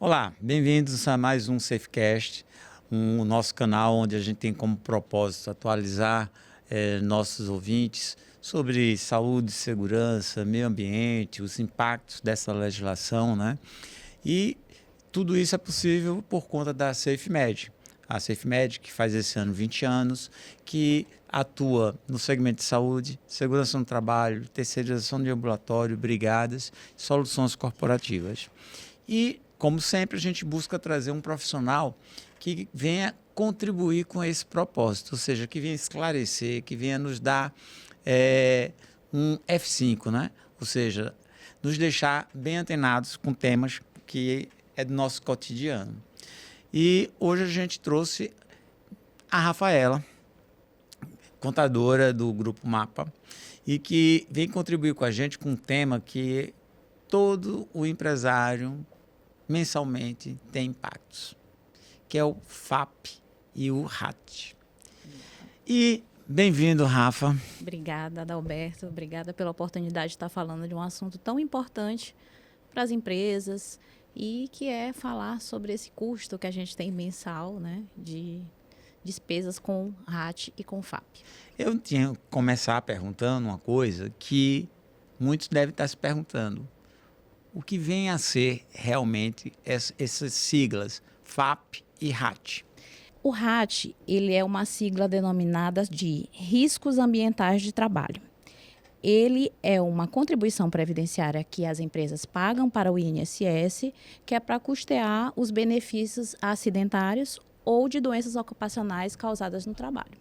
Olá, bem-vindos a mais um Safecast, o nosso canal onde a gente tem como propósito atualizar nossos ouvintes sobre saúde, segurança, meio ambiente, os impactos dessa legislação, né? E tudo isso é possível por conta da SafeMed. A SafeMed, que faz esse ano 20 anos, que atua no segmento de saúde, segurança no trabalho, terceirização de ambulatório, brigadas, soluções corporativas. E, como sempre, a gente busca trazer um profissional que venha contribuir com esse propósito, ou seja, que venha esclarecer, que venha nos dar um F5, né? Ou seja, nos deixar bem antenados com temas que é do nosso cotidiano. E hoje a gente trouxe a Rafaela, contadora do Grupo Mapa, e que vem contribuir com a gente com um tema que todo o empresário mensalmente tem impactos, que é o FAP e o RAT. E bem-vindo, Rafa. Obrigada, Adalberto. Obrigada pela oportunidade de estar falando de um assunto tão importante para as empresas e que é falar sobre esse custo que a gente tem mensal, né, de despesas com RAT e com FAP. Eu tinha que começar perguntando uma coisa que muitos devem estar se perguntando. O que vem a ser realmente essas siglas FAP e RAT? O RAT, ele é uma sigla denominada de Riscos Ambientais de Trabalho. Ele é uma contribuição previdenciária que as empresas pagam para o INSS, que é para custear os benefícios acidentários ou de doenças ocupacionais causadas no trabalho.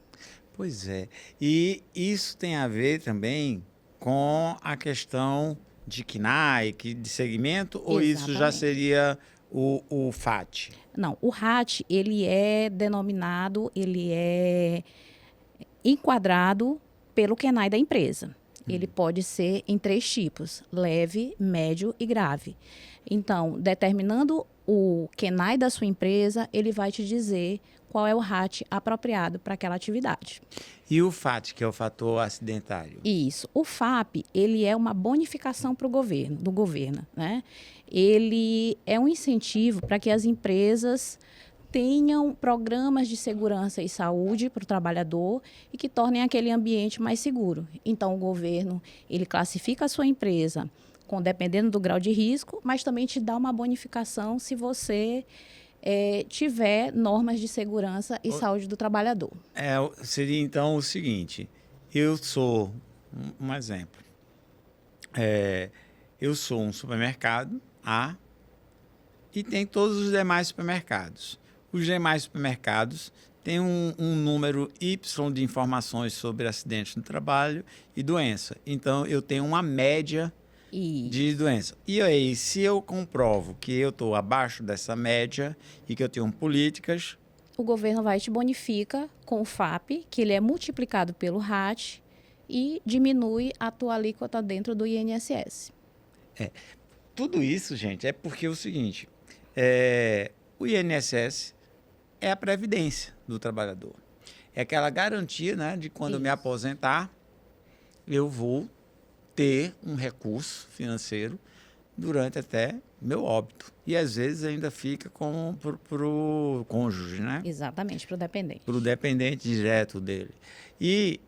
Pois é. E isso tem a ver também com a questão de KNAI, de segmento, ou isso já Exatamente. seria o FAT? Não, o RAT, ele é denominado, ele é enquadrado pelo KNAI da empresa. Ele pode ser em 3 tipos: leve, médio e grave. Então, determinando o KNAI da sua empresa, ele vai te dizer qual é o RAT apropriado para aquela atividade. E o FAT, que é o fator acidentário? Isso. O FAP, ele é uma bonificação para o governo, do governo, né? Ele é um incentivo para que as empresas tenham programas de segurança e saúde para o trabalhador e que tornem aquele ambiente mais seguro. Então, o governo, ele classifica a sua empresa dependendo do grau de risco, mas também te dá uma bonificação se você tiver normas de segurança e saúde do trabalhador. Seria então o seguinte, eu sou, um exemplo, eu sou um supermercado A e tem todos os demais supermercados. Os demais supermercados têm um número Y de informações sobre acidentes no trabalho e doença. Então, eu tenho uma média de doença. E aí, se eu comprovo que eu estou abaixo dessa média e que eu tenho políticas... O governo vai te bonifica com o FAP, que ele é multiplicado pelo RAT e diminui a tua alíquota dentro do INSS. Tudo isso, gente, é porque é o seguinte, o INSS é a previdência do trabalhador. É aquela garantia, né, de quando eu me aposentar, eu vou ter um recurso financeiro durante até meu óbito. E às vezes ainda fica para o cônjuge, né? Exatamente, para o dependente. Para o dependente direto dele. E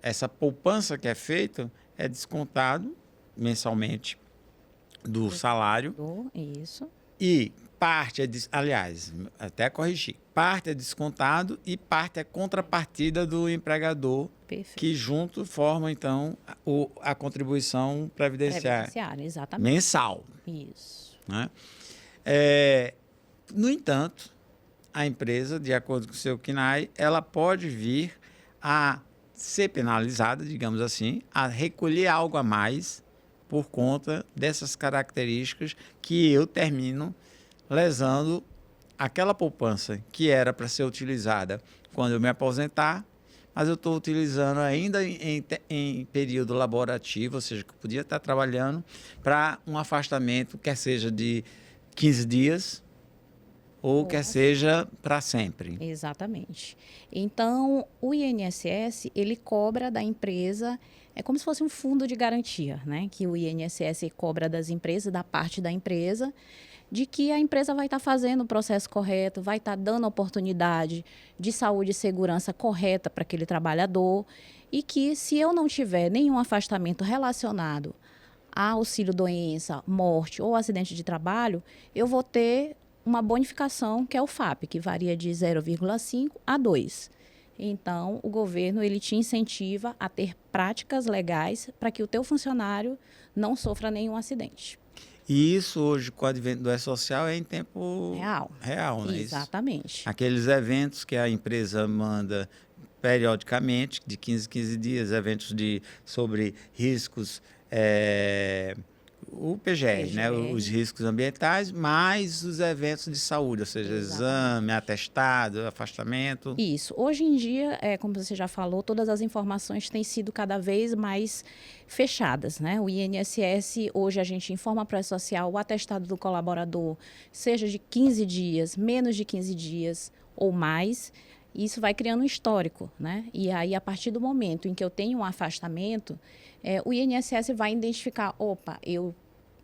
essa poupança que é feita é descontado mensalmente do salário. Isso. E parte aliás, até corrigir, parte é descontado e parte é contrapartida do empregador. Perfeito. Que junto formam, então, a contribuição previdenciária. Exatamente. Mensal. Isso. Né? No entanto, a empresa, de acordo com o seu KNAI, ela pode vir a ser penalizada, digamos assim, a recolher algo a mais por conta dessas características que eu termino lesando aquela poupança que era para ser utilizada quando eu me aposentar, mas eu estou utilizando ainda em período laborativo, ou seja, que eu podia estar trabalhando para um afastamento, quer seja de 15 dias ou quer seja para sempre. Exatamente. Então, o INSS, ele cobra da empresa É como se fosse um fundo de garantia, né? Que o INSS cobra das empresas, da parte da empresa, de que a empresa vai estar fazendo o processo correto, vai estar dando oportunidade de saúde e segurança correta para aquele trabalhador e que, se eu não tiver nenhum afastamento relacionado a auxílio-doença, morte ou acidente de trabalho, eu vou ter uma bonificação, que é o FAP, que varia de 0,5 a 2. Então, o governo ele te incentiva a ter práticas legais para que o teu funcionário não sofra nenhum acidente. E isso hoje, com o advento do E-Social, é em tempo Real, não é exatamente. isso? Aqueles eventos que a empresa manda periodicamente, de 15 em 15 dias, eventos sobre riscos, o PGR, né? Os riscos ambientais, mais os eventos de saúde, ou seja, exame, atestado, afastamento. Isso. Hoje em dia, como você já falou, todas as informações têm sido cada vez mais fechadas, né? O INSS, hoje a gente informa para a social o atestado do colaborador, seja de 15 dias, menos de 15 dias ou mais. Isso vai criando um histórico, né? E aí, a partir do momento em que eu tenho um afastamento, o INSS vai identificar, opa,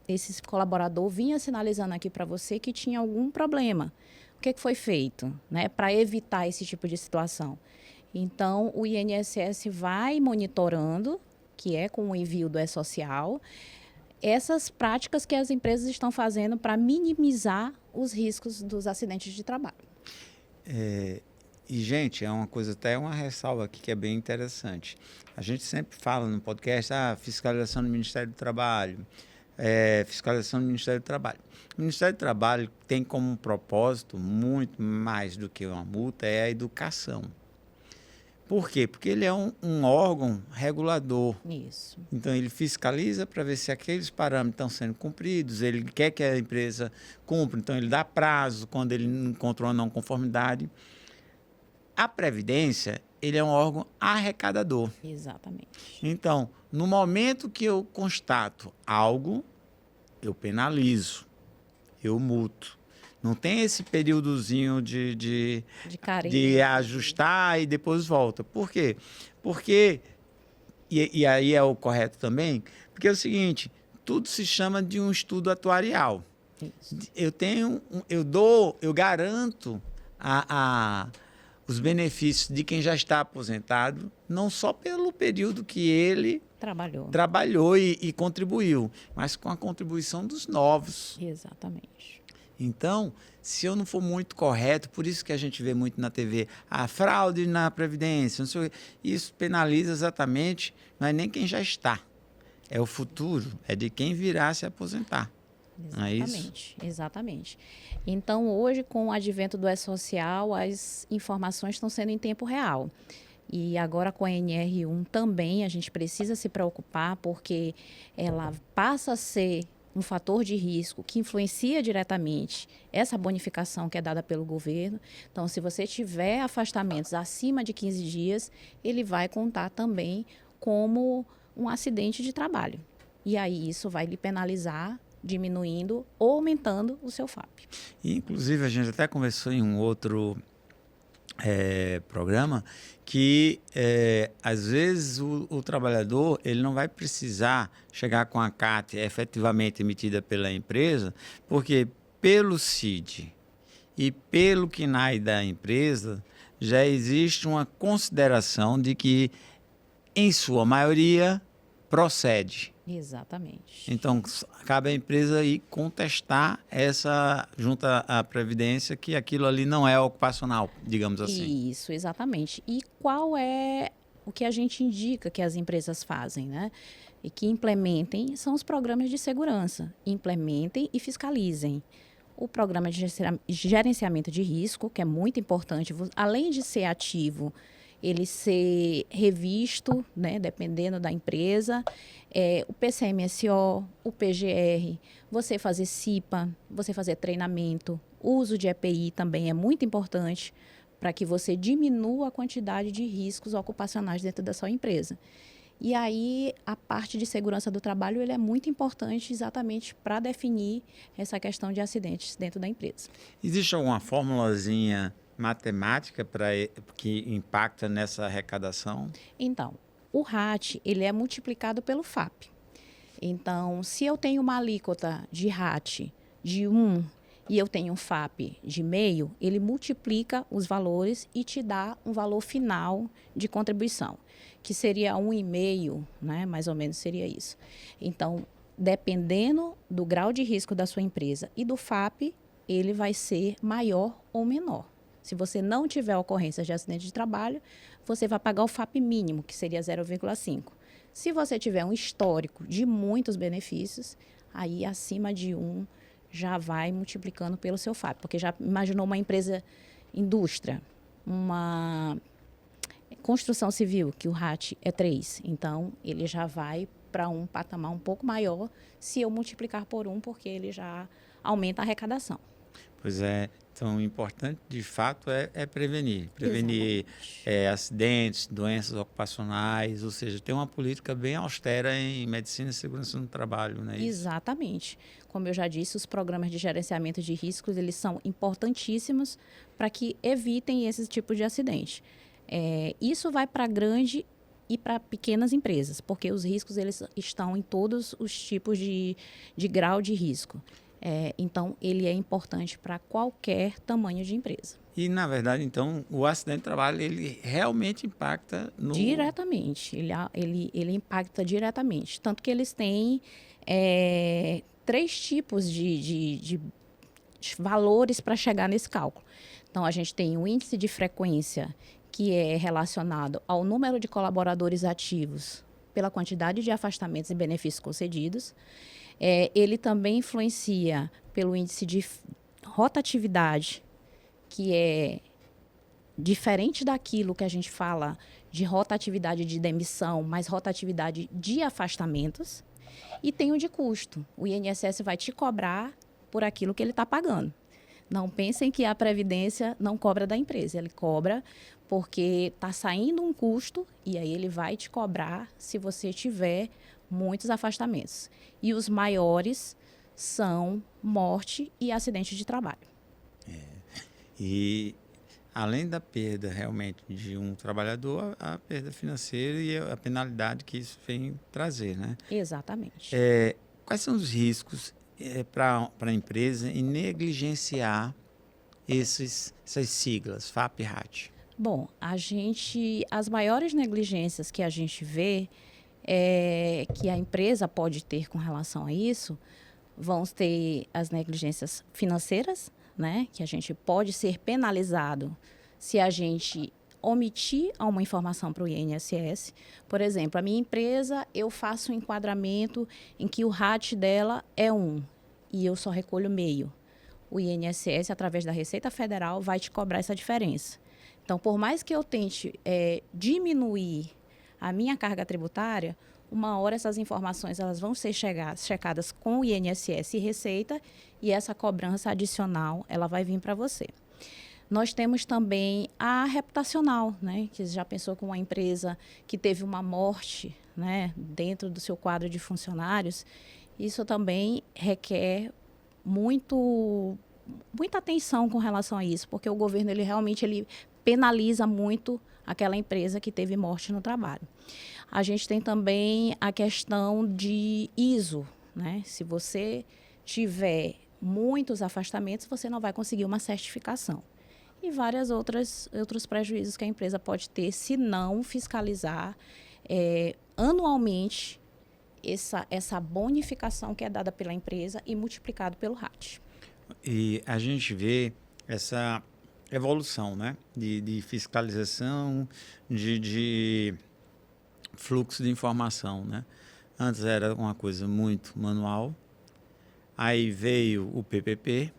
esse colaborador vinha sinalizando aqui para você que tinha algum problema. O que foi feito, né, para evitar esse tipo de situação? Então, o INSS vai monitorando, que é com o envio do E-Social, essas práticas que as empresas estão fazendo para minimizar os riscos dos acidentes de trabalho. E, gente, é uma coisa, até uma ressalva aqui que é bem interessante. A gente sempre fala no podcast, fiscalização do Ministério do Trabalho, fiscalização do Ministério do Trabalho. O Ministério do Trabalho tem como propósito, muito mais do que uma multa, é a educação. Por quê? Porque ele é um órgão regulador. Isso. Então, ele fiscaliza para ver se aqueles parâmetros estão sendo cumpridos, ele quer que a empresa cumpra, então ele dá prazo quando ele encontrou uma não conformidade. A Previdência, ele é um órgão arrecadador. Exatamente. Então, no momento que eu constato algo, eu penalizo, eu multo. Não tem esse períodozinho de ajustar e depois volta. Por quê? Porque, e aí é o correto também, porque é o seguinte, tudo se chama de um estudo atuarial. Isso. Eu garanto os benefícios de quem já está aposentado, não só pelo período que ele trabalhou e contribuiu, mas com a contribuição dos novos. Exatamente. Então, se eu não for muito correto, por isso que a gente vê muito na TV, a fraude na Previdência, não sei, isso penaliza exatamente, não é nem quem já está, é o futuro, é de quem virá se aposentar. Exatamente, não é isso? Exatamente. Então, hoje, com o advento do E-Social, as informações estão sendo em tempo real. E agora com a NR1 também a gente precisa se preocupar, porque ela passa a ser um fator de risco que influencia diretamente essa bonificação que é dada pelo governo. Então, se você tiver afastamentos acima de 15 dias, ele vai contar também como um acidente de trabalho. E aí isso vai lhe penalizar, diminuindo ou aumentando o seu FAP. E, inclusive, a gente até conversou em um outro programa que, às vezes, o trabalhador ele não vai precisar chegar com a CAT efetivamente emitida pela empresa, porque pelo CID e pelo CNAE da empresa já existe uma consideração de que, em sua maioria, procede. Exatamente. Então, cabe à empresa ir contestar junto à Previdência, que aquilo ali não é ocupacional, digamos assim. Isso, exatamente. E qual é o que a gente indica que as empresas fazem, né? E que implementem são os programas de segurança. Implementem e fiscalizem. O programa de gerenciamento de risco, que é muito importante, além de ser ativo, ele ser revisto, né, dependendo da empresa, o PCMSO, o PGR, você fazer CIPA, você fazer treinamento, uso de EPI também é muito importante para que você diminua a quantidade de riscos ocupacionais dentro da sua empresa. E aí, a parte de segurança do trabalho ele é muito importante exatamente para definir essa questão de acidentes dentro da empresa. Existe alguma formulazinha matemática que impacta nessa arrecadação? Então, O RAT, ele é multiplicado pelo FAP. Então, se eu tenho uma alíquota de RAT de 1 e eu tenho um FAP de meio, ele multiplica os valores e te dá um valor final de contribuição, que seria 1,5, né? Mais ou menos seria isso. Então, dependendo do grau de risco da sua empresa e do FAP, ele vai ser maior ou menor. Se você não tiver ocorrência de acidente de trabalho, você vai pagar o FAP mínimo, que seria 0,5. Se você tiver um histórico de muitos benefícios, aí acima de 1 já vai multiplicando pelo seu FAP. Porque já imaginou uma empresa indústria, uma construção civil, que o RAT é 3. Então, ele já vai para um patamar um pouco maior se eu multiplicar por 1, porque ele já aumenta a arrecadação. Pois é, então o importante de fato é prevenir. Prevenir Exatamente. acidentes, doenças ocupacionais, ou seja, ter uma política bem austera em medicina e segurança no trabalho, não é isso? Exatamente. Como eu já disse, os programas de gerenciamento de riscos, eles são importantíssimos para que evitem esse tipo de acidente. Isso vai para grande e para pequenas empresas, porque os riscos eles estão em todos os tipos de grau de risco. Então, ele é importante para qualquer tamanho de empresa. E, na verdade, então, o acidente de trabalho, ele realmente impacta no... Diretamente. Ele impacta diretamente. Tanto que eles têm 3 tipos de valores para chegar nesse cálculo. Então, a gente tem o índice de frequência, que é relacionado ao número de colaboradores ativos pela quantidade de afastamentos e benefícios concedidos. Ele também influencia pelo índice de rotatividade, que é diferente daquilo que a gente fala de rotatividade de demissão, mas rotatividade de afastamentos. E tem o de custo. O INSS vai te cobrar por aquilo que ele está pagando. Não pensem que a Previdência não cobra da empresa. Ele cobra porque está saindo um custo e aí ele vai te cobrar se você tiver muitos afastamentos. E os maiores são morte e acidente de trabalho. E, além da perda realmente de um trabalhador, a perda financeira e a penalidade que isso vem trazer, né? Exatamente. Quais são os riscos para a empresa em negligenciar essas siglas, FAP e RAT? Bom, as maiores negligências que a gente vê que a empresa pode ter com relação a isso vão ter as negligências financeiras, né? Que a gente pode ser penalizado se a gente omitir uma informação para o INSS. Por exemplo, a minha empresa, eu faço um enquadramento em que o RAT dela é 1 e eu só recolho meio. O INSS, através da Receita Federal, vai te cobrar essa diferença. Então, por mais que eu tente diminuir a minha carga tributária, uma hora essas informações elas vão ser checadas com o INSS e Receita e essa cobrança adicional ela vai vir para você. Nós temos também a reputacional, né? Que já pensou com uma empresa que teve uma morte, né, dentro do seu quadro de funcionários. Isso também requer muita atenção com relação a isso, porque o governo ele realmente penaliza muito aquela empresa que teve morte no trabalho. A gente tem também a questão de ISO, né? Se você tiver muitos afastamentos, você não vai conseguir uma certificação. E vários outros prejuízos que a empresa pode ter se não fiscalizar anualmente essa bonificação que é dada pela empresa e multiplicado pelo RAT. E a gente vê essa evolução, né? De fiscalização, de fluxo de informação, né? Antes era uma coisa muito manual, aí veio o PPP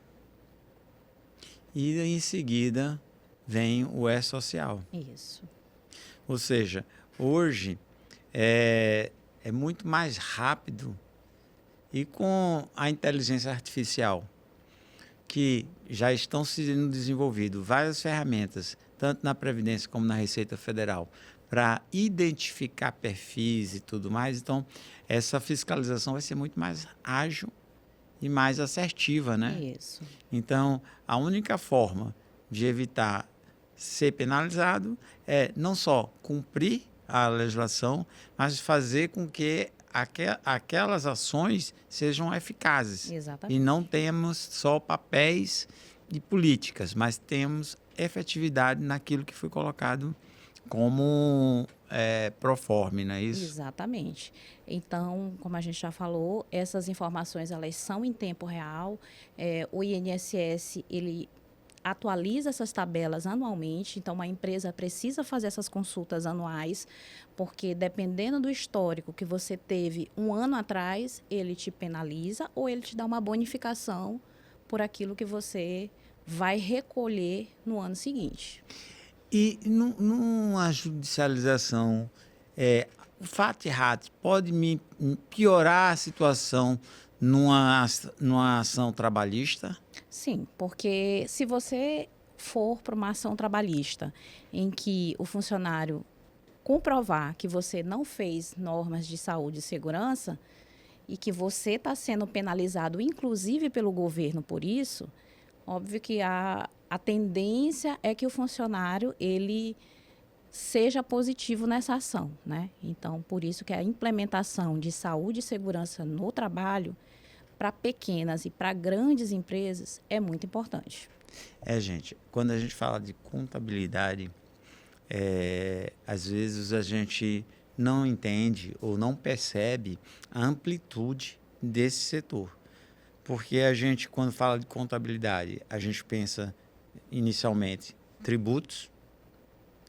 e em seguida vem o E-Social. Isso. Ou seja, hoje é muito mais rápido e com a inteligência artificial, que já estão sendo desenvolvidas várias ferramentas, tanto na Previdência como na Receita Federal, para identificar perfis e tudo mais. Então, essa fiscalização vai ser muito mais ágil e mais assertiva, né? Isso. Então, a única forma de evitar ser penalizado é não só cumprir a legislação, mas fazer com que aquelas ações sejam eficazes. Exatamente. E não temos só papéis e políticas, mas temos efetividade naquilo que foi colocado como proforme, não é isso? Exatamente. Então, como a gente já falou, essas informações elas são em tempo real. O INSS, ele atualiza essas tabelas anualmente, então a empresa precisa fazer essas consultas anuais, porque dependendo do histórico que você teve um ano atrás, ele te penaliza ou ele te dá uma bonificação por aquilo que você vai recolher no ano seguinte. E numa judicialização, o FAT-RAT pode me piorar a situação numa ação trabalhista? Sim, porque se você for para uma ação trabalhista em que o funcionário comprovar que você não fez normas de saúde e segurança e que você está sendo penalizado, inclusive pelo governo por isso, óbvio que a tendência é que o funcionário ele seja positivo nessa ação, né? Então, por isso que a implementação de saúde e segurança no trabalho para pequenas e para grandes empresas é muito importante. Gente, quando a gente fala de contabilidade, às vezes a gente não entende ou não percebe a amplitude desse setor. Porque a gente, quando fala de contabilidade, a gente pensa inicialmente tributos,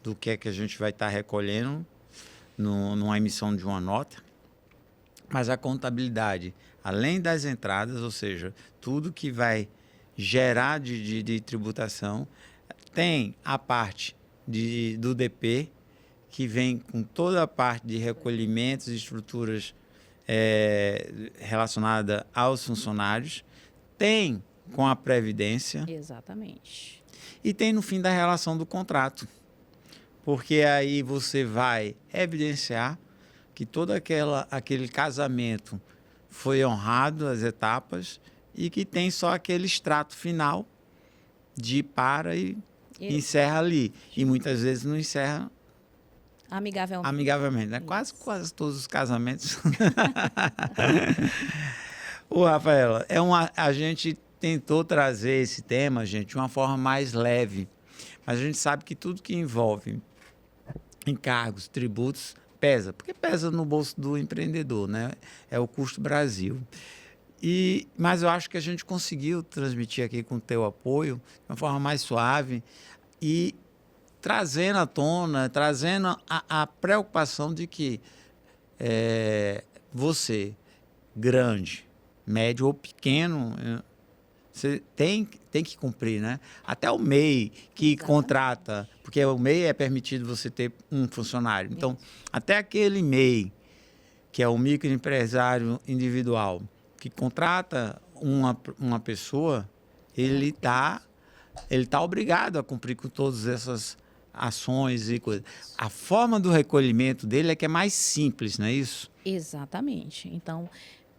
do que é que a gente vai estar recolhendo numa emissão de uma nota, mas a contabilidade, além das entradas, ou seja, tudo que vai gerar de tributação, tem a parte do DP, que vem com toda a parte de recolhimentos e estruturas relacionada aos funcionários, tem com a Previdência. Exatamente. E tem no fim da relação do contrato, porque aí você vai evidenciar que todo aquele casamento foi honrado, as etapas, e que tem só aquele extrato final de para e encerra ali. E muitas vezes não encerra amigavelmente, né? Quase todos os casamentos. Ô, Rafaela, a gente tentou trazer esse tema, gente, de uma forma mais leve. Mas a gente sabe que tudo que envolve encargos, tributos, pesa. Porque pesa no bolso do empreendedor, né? É o custo Brasil. Mas eu acho que a gente conseguiu transmitir aqui com o teu apoio de uma forma mais suave e trazendo à tona, trazendo a preocupação de que você, grande, médio ou pequeno, você tem que cumprir, né? Até o MEI que contrata, porque o MEI é permitido você ter um funcionário. Então, até aquele MEI, que é o microempresário individual, que contrata uma pessoa, ele tá obrigado a cumprir com todas essas ações e coisas. A forma do recolhimento dele é que é mais simples, não é isso? Exatamente. Então,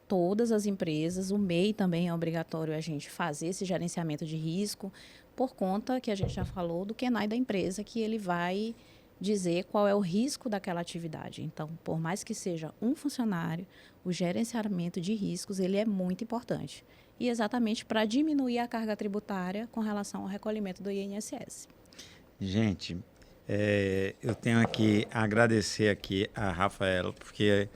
todas as empresas, o MEI também é obrigatório a gente fazer esse gerenciamento de risco, por conta que a gente já falou do QNAI da empresa, que ele vai dizer qual é o risco daquela atividade. Então, por mais que seja um funcionário, o gerenciamento de riscos ele é muito importante. E exatamente para diminuir a carga tributária com relação ao recolhimento do INSS. Gente, eu tenho aqui a agradecer aqui a Rafaela, porque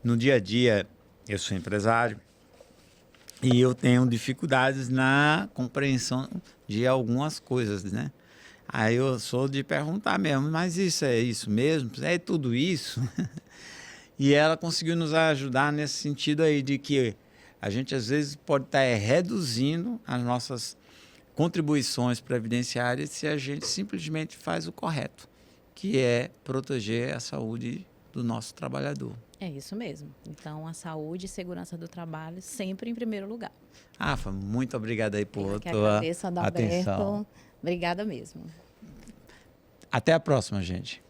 no dia a dia eu sou empresário e eu tenho dificuldades na compreensão de algumas coisas, né? Aí eu sou de perguntar mesmo, mas isso é isso mesmo? É tudo isso? E ela conseguiu nos ajudar nesse sentido aí de que a gente às vezes pode estar reduzindo as nossas contribuições previdenciárias se a gente simplesmente faz o correto, que é proteger a saúde do nosso trabalhador. É isso mesmo. Então, a saúde e segurança do trabalho sempre em primeiro lugar. Rafa, muito obrigado aí por tua agradeço, Adalberto. atenção. Obrigada mesmo. Até a próxima, gente.